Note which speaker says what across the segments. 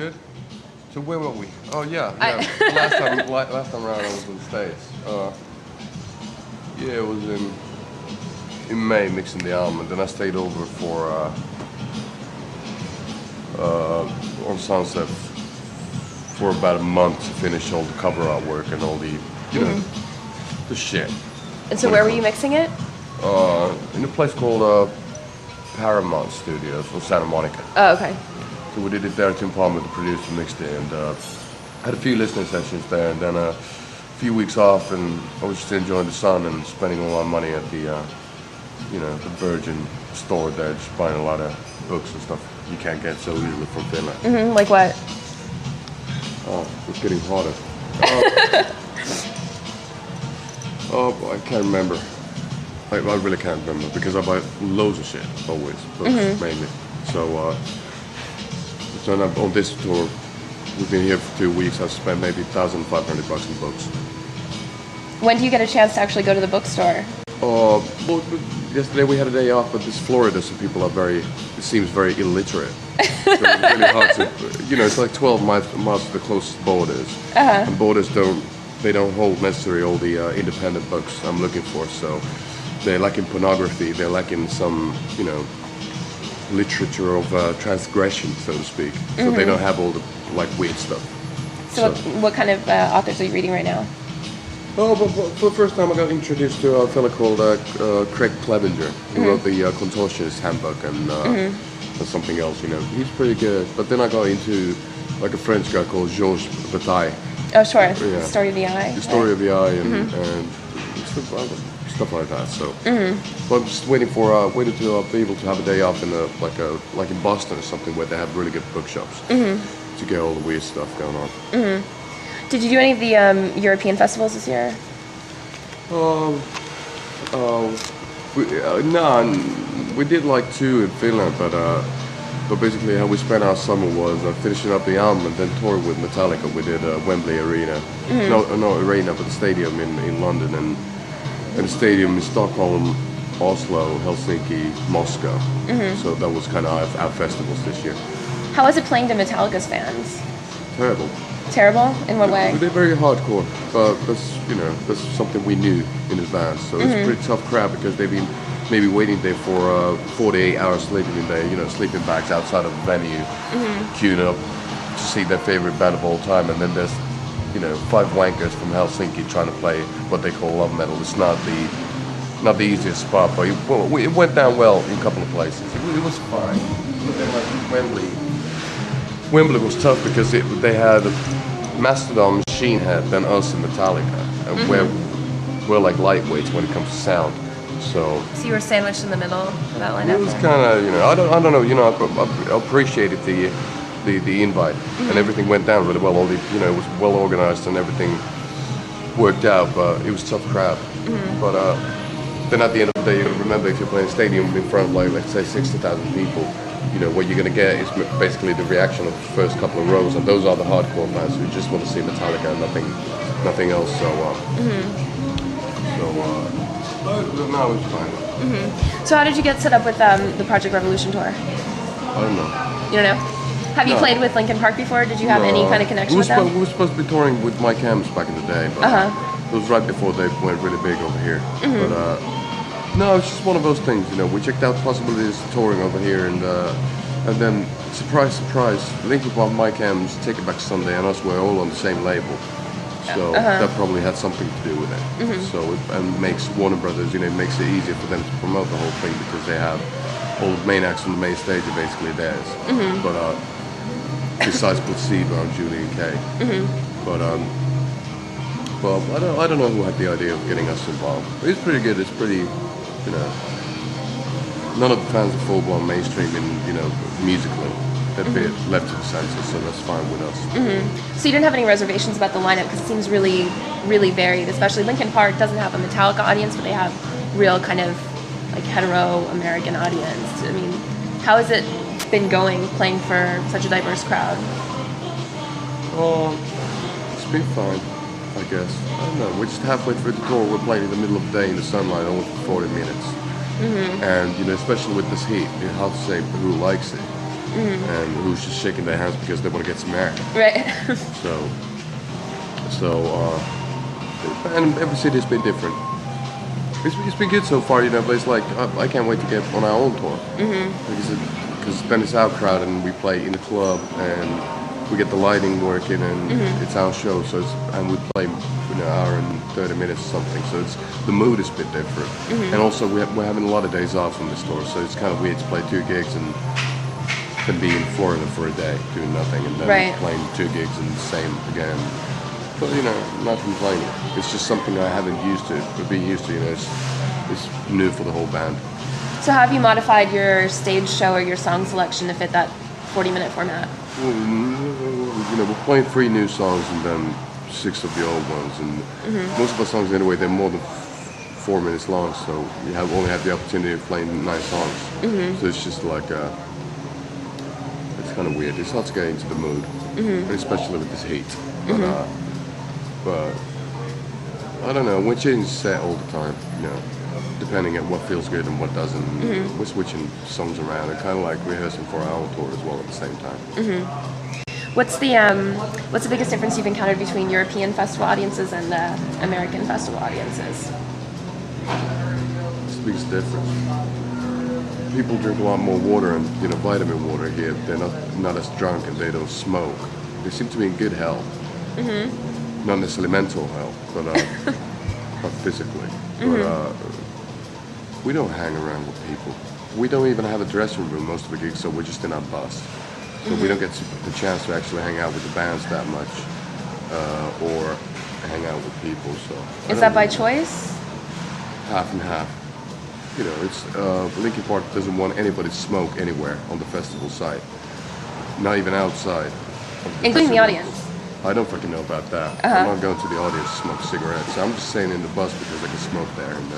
Speaker 1: Good. So where were we? Oh yeah. Last time around I was in the States. Yeah, it was in May mixing the album, and then I stayed over for on Sunset for about a month to finish all the cover artwork and all the the shit.
Speaker 2: And so where were you mixing it?
Speaker 1: In a place called Paramount Studios from Santa Monica.
Speaker 2: Oh, okay.
Speaker 1: So we did it there. Tim Palmer, the producer, mixed it, and had a few listening sessions there, and then a few weeks off, and I was just enjoying the sun and spending all my money at the the Virgin store there, just buying a lot of books and stuff you can't get so easily from Finland.
Speaker 2: Mm-hmm. Like what?
Speaker 1: Oh, it's getting hotter. I can't remember. I really can't remember because I buy loads of shit always, books mainly. So now on this tour, we've been here for 2 weeks. I've spent maybe $1,500 in books.
Speaker 2: When do you get a chance to actually go to the bookstore?
Speaker 1: Well, yesterday we had a day off, but this Florida, so people are it seems very illiterate. So it's really hard to, it's like 12 miles to the closest borders. And borders don't hold necessarily all the independent books I'm looking for, so they're lacking pornography, they're lacking some, literature of transgression, so to speak. So they don't have all the, weird stuff.
Speaker 2: So what kind of authors are you reading right now?
Speaker 1: Oh, but for the first time I got introduced to a fellow called Craig Clevenger, who wrote the Contortionist Handbook and something else, He's pretty good. But then I got into a French guy called Georges Bataille.
Speaker 2: Oh, sure.
Speaker 1: Yeah.
Speaker 2: The Story of the Eye.
Speaker 1: The Story of the Eye and stuff like that. So, but I'm just waiting to be able to have a day off in like in Boston or something where they have really good bookshops to get all the weird stuff going on.
Speaker 2: Did you do any of the European festivals this year?
Speaker 1: We did 2 in Finland, but basically how we spent our summer was finishing up the album and then touring with Metallica. We did Wembley Arena, no arena, but the stadium in London and the stadium in Stockholm, Oslo, Helsinki, Moscow. So that was kind of our festivals this year.
Speaker 2: How was it playing to Metallica's fans?
Speaker 1: Terrible.
Speaker 2: Terrible? In what way?
Speaker 1: They're very hardcore, but that's something we knew in advance. So it's a pretty tough crowd because they've been maybe waiting there for 48 hours sleeping in their sleeping bags outside of the venue, queuing up to see their favorite band of all time, and then there's 5 wankers from Helsinki trying to play what they call love metal. It's not the easiest spot, but it went down well in a couple of places. It was fine. But then Wembley was tough because they had Mastodon, Machine Head, then us and Metallica, and we're like lightweights when it comes to sound. So
Speaker 2: you were sandwiched in the middle of that lineup?
Speaker 1: It was kind of, I don't know, I appreciated the invite, and everything went down really well. All the, it was well organized and everything worked out, but it was a tough crowd. But then at the end of the day, remember if you're playing a stadium in front of let's say 60,000 people, what you're going to get is basically the reaction of the first couple of rows, and those are the hardcore fans who just want to see Metallica and nothing else. So, no, it was fine.
Speaker 2: So how did you get set up with the Project Revolution tour?
Speaker 1: I don't know.
Speaker 2: You don't know? Have you played with Linkin Park before? Did you have any kind of connection with them?
Speaker 1: We were supposed to be touring with Mike Hams back in the day, but it was right before they went really big over here. But no, it's just one of those things, we checked out possibilities of touring over here, and then, surprise, surprise, Linkin Park, Mike Hams, Take It Back Sunday, and us were all on the same label. So that probably had something to do with it. So it makes Warner Brothers, it makes it easier for them to promote the whole thing because they have all the main acts on the main stage are basically theirs. But besides Placebo and Julian Kay. But I don't know who had the idea of getting us involved. But it's pretty good. It's pretty, none of the fans are full-blown mainstream musically. They're a bit left to the senses, so that's fine with us.
Speaker 2: So you didn't have any reservations about the lineup because it seems really, really varied. Especially Linkin Park doesn't have a Metallica audience, but they have real kind of hetero American audience. I mean, how has it been going playing for such a diverse crowd?
Speaker 1: It's been fine, I guess. I don't know. We're just halfway through the tour. We're playing in the middle of the day in the sunlight, only for 40 minutes. And especially with this heat, it's hard to say who likes it. and who's just shaking their hands because they want to get some air.
Speaker 2: Right.
Speaker 1: And every city's been different. It's been good so far, but it's like I can't wait to get on our own tour. Because then it's our crowd and we play in the club and we get the lighting working and it's our show. And we play an hour and 30 minutes or something. So the mood is a bit different. And also we're having a lot of days off from this tour, so it's kind of weird to play 2 gigs and then be in Florida for a day doing nothing and then playing 2 gigs and the same again. But not complaining. It's just something I haven't been used to. It's new for the whole band.
Speaker 2: So have you modified your stage show or your song selection to fit that 40-minute format?
Speaker 1: We're playing 3 new songs and then 6 of the old ones. And most of our songs anyway, they're more than 4 minutes long, so you only have the opportunity of playing 9 songs. So it's just like it's kind of weird. It's hard to get into the mood, and especially with this heat. But I don't know. We're changing set all the time, depending on what feels good and what doesn't. We're switching songs around and kind of like rehearsing for our own tour as well at the same time.
Speaker 2: What's the biggest difference you've encountered between European festival audiences and American festival audiences?
Speaker 1: It's the biggest difference. People drink a lot more water and vitamin water here. They're not as drunk and they don't smoke. They seem to be in good health. Not necessarily mental health, but physically. But we don't hang around with people. We don't even have a dressing room most of the gigs, so we're just in our bus. So we don't get the chance to actually hang out with the bands that much, or hang out with people. So
Speaker 2: is that by choice?
Speaker 1: Half and half. It's Linkin Park doesn't want anybody to smoke anywhere on the festival site, not even outside.
Speaker 2: Including the audience.
Speaker 1: I don't fucking know about that. I'm not going to the audience to smoke cigarettes. I'm just saying in the bus because I can smoke there and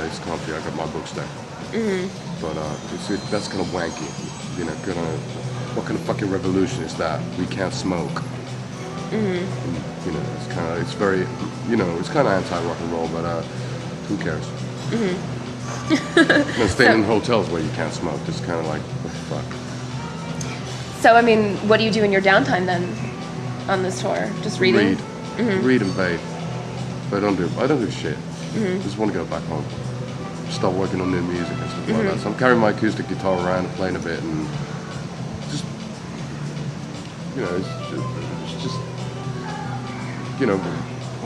Speaker 1: it's comfy. I got my books there. But that's kind of wanky. What kind of fucking revolution is that? We can't smoke. And, it's very, it's kind of anti-rock and roll, but who cares? Staying in hotels where you can't smoke, it's kind of like, what the fuck?
Speaker 2: So, what do you do in your downtime then on this tour? Just reading?
Speaker 1: Read and bathe. But I don't do shit. Just want to go back home. Start working on new music and stuff like that. So I'm carrying my acoustic guitar around and playing a bit and just, it's just,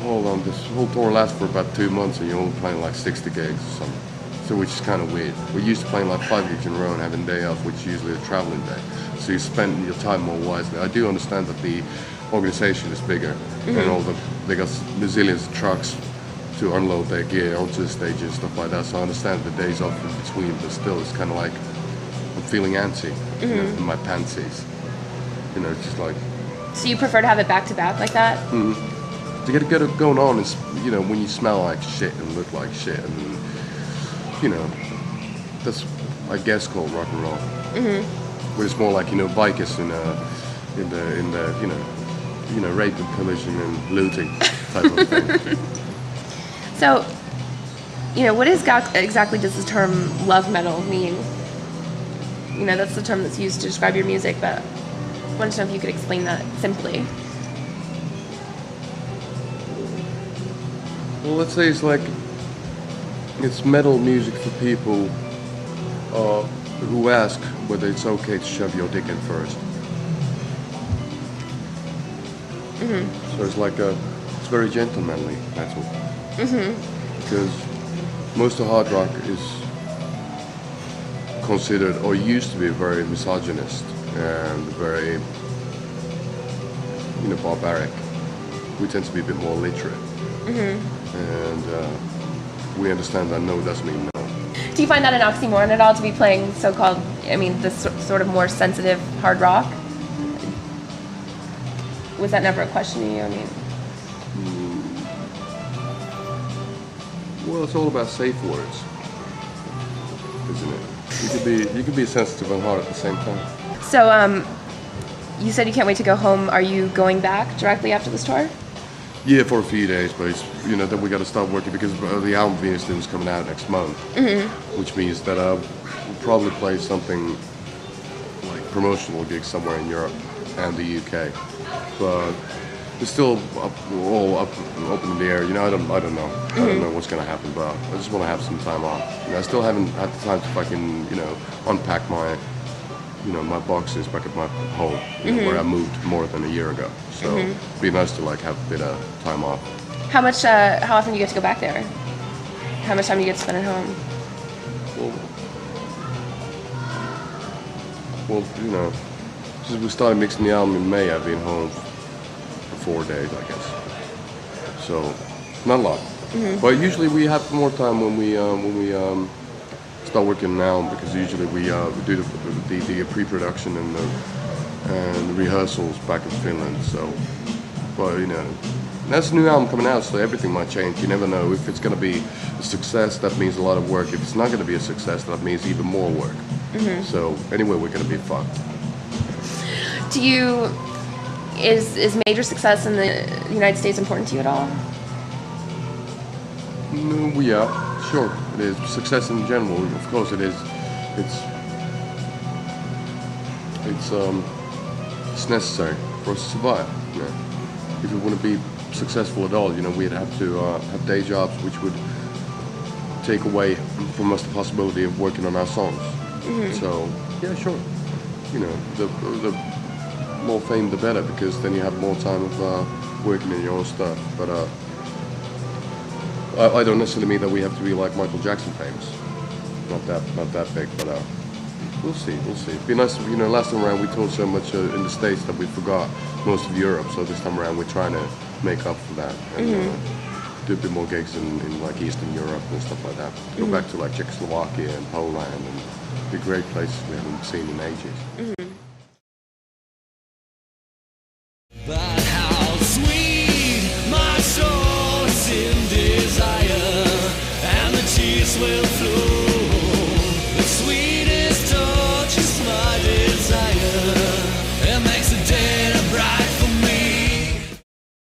Speaker 1: hold on, this whole tour lasts for about 2 months and you're only playing like 60 gigs or something. So which is kind of weird. We're used to playing like 5 gigs in a row and having a day off, which is usually a traveling day. So you spend your time more wisely. I do understand that the organization is bigger and they got bazillions of trucks to unload their gear onto the stage and stuff like that. So I understand the days off in between, but still it's kind of like I'm feeling antsy in my panties. It's just like.
Speaker 2: So you prefer to have it back to back like that?
Speaker 1: To get it going on is, when you smell like shit and look like shit, and that's I guess called rock and roll. Where it's more like bikers in the rape and pillaging and looting type of thing.
Speaker 2: So, what exactly does the term love metal mean? That's the term that's used to describe your music, but I wanted to know if you could explain that simply.
Speaker 1: Well, let's say it's metal music for people who ask whether it's okay to shove your dick in first. So it's very gentlemanly metal. Because most of hard rock is considered or used to be very misogynist and very barbaric. We tend to be a bit more literate. And we understand that no doesn't mean no.
Speaker 2: Do you find that an oxymoron at all to be playing so-called, this sort of more sensitive hard rock? Was that never a question to you?
Speaker 1: Well, it's all about safe words, isn't it? You can be sensitive and hard at the same time.
Speaker 2: So, you said you can't wait to go home. Are you going back directly after this tour?
Speaker 1: Yeah, for a few days, but it's, then we got to start working because the album Venus is coming out next month, which means that we'll probably play something promotional gig somewhere in Europe and the UK, but it's still all up in the air. You know, I don't know. I don't know what's gonna happen, but I just want to have some time off. You know, I still haven't had the time to fucking unpack my my boxes back at my home where I moved more than a year ago. So it'd be nice to like have a bit of time off.
Speaker 2: How often do you get to go back there? How much time do you get to spend at home?
Speaker 1: Well, since we started mixing the album in May, I've been home for 4 days, I guess. So not a lot. But usually we have more time when we start working now, because usually we do the pre-production and the rehearsals back in Finland. So, but that's a new album coming out, so everything might change. You never know. If it's going to be a success, that means a lot of work. If it's not going to be a success, that means even more work. So anyway, we're going to be fucked.
Speaker 2: Is major success in the United States important to you at all?
Speaker 1: No, yeah, sure, it is. Success in general, of course it is. It's necessary for us to survive. If we wouldn't be successful at all, we'd have to have day jobs which would take away from us the possibility of working on our songs. So yeah, sure. The more fame the better, because then you have more time of working in your own stuff. But I don't necessarily mean that we have to be like Michael Jackson famous. Not that big, but we'll see. It'd be nice. Last time around we toured so much in the States that we forgot most of Europe. So this time around we're trying to make up for that and do a bit more gigs in like Eastern Europe and stuff like that. Go back to like Czechoslovakia and Poland and be great places we haven't seen in ages.
Speaker 3: But how sweet my soul is in desire, and the tears will flow.